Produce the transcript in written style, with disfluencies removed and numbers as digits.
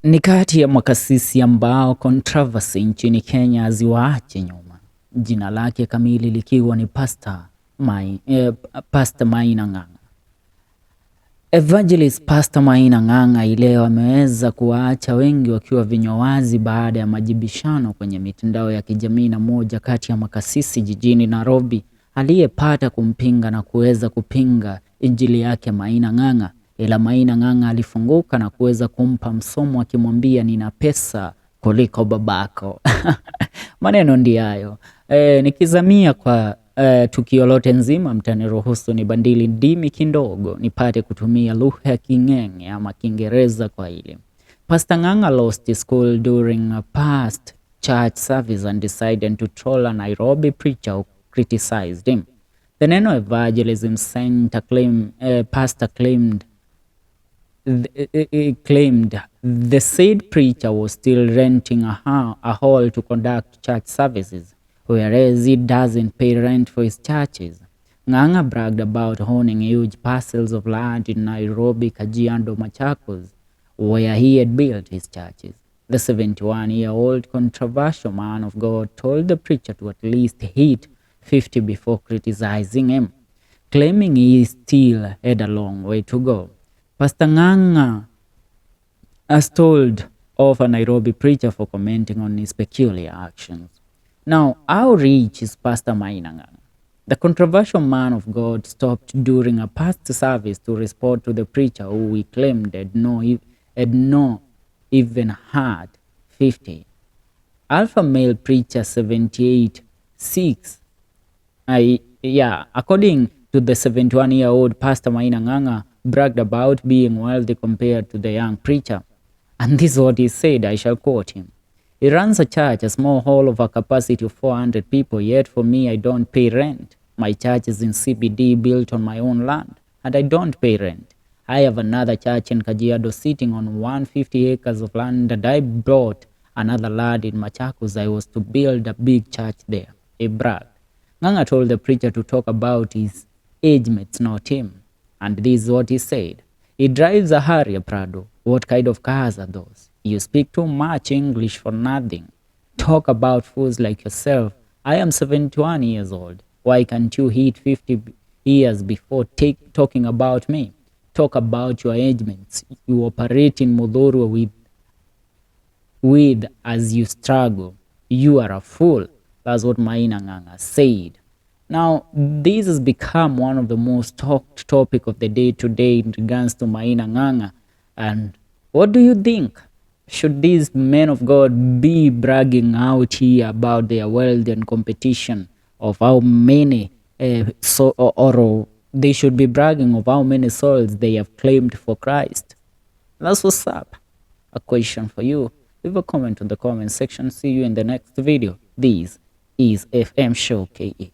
Ni kati ya makasisi ambao controversy nchini Kenya haziwaache nyuma. Jina lake kamili likiwa ni Pastor Maina Nganga. Evangelist Pastor Maina Nganga ileo ameweza kuwaacha wengi wakiwa vinywa wazi baada ya majibishano kwenye mitandao ya kijamii na moja kati ya makasisi jijini Nairobi aliyepata kumpinga na kuweza kupinga injili yake Maina Nganga. Ila Maina Nganga alifunguka na kuweza kumpa msomo akimwambia nina pesa kuliko babako. Maneno ndiyo hayo. Nikizamia kwa tukio lote nzima, mtaniruhusu ni bandili ndimi kidogo nipate kutumia lugha ya King'eng'e ama Kiingereza kwa hili. Pastor Nganga lost his school during a past church service and decided to troll a Nairobi preacher who criticized him. The Neno Evangelism Center pastor claimed the said preacher was still renting a hall to conduct church services, whereas he doesn't pay rent for his churches. Nganga bragged about owning huge parcels of land in Nairobi, Kajiado, Machakos, where he had built his churches. The 71-year-old controversial man of God told the preacher to at least hit 50 before criticizing him, claiming he still had a long way to go. Pastor Nganga has told of a Nairobi preacher for commenting on his peculiar actions. Now, how rich is Pastor Maina Nganga? The controversial man of God stopped during a past service to respond to the preacher who he claimed had not even had 50. Alpha male preacher 78.6. According to the 71-year-old Pastor Maina Nganga, bragged about being wealthy compared to the young preacher. And this is what he said, I shall quote him. He runs a church, a small hall of a capacity of 400 people, yet for me I don't pay rent. My church is in CBD built on my own land, and I don't pay rent. I have another church in Kajiado sitting on 150 acres of land, and I bought another land in Machakos. I was to build a big church there. He bragged. Nganga told the preacher to talk about his age mates, not him. And this is what he said. He drives a Harrier Prado. What kind of cars are those? You speak too much English for nothing. Talk about fools like yourself. I am 71 years old. Why can't you hit 50 years before talking about me? Talk about your engagements. You operate in Mudhuru with as you struggle. You are a fool. That's what Maina Nganga said. Now, this has become one of the most talked topic of the day today in regards to Maina Nganga. And what do you think? Should these men of God be bragging out here about their wealth and competition of how many, or they should be bragging of how many souls they have claimed for Christ? That's what's up. A question for you. Leave a comment in the comment section. See you in the next video. This is FM Show KE.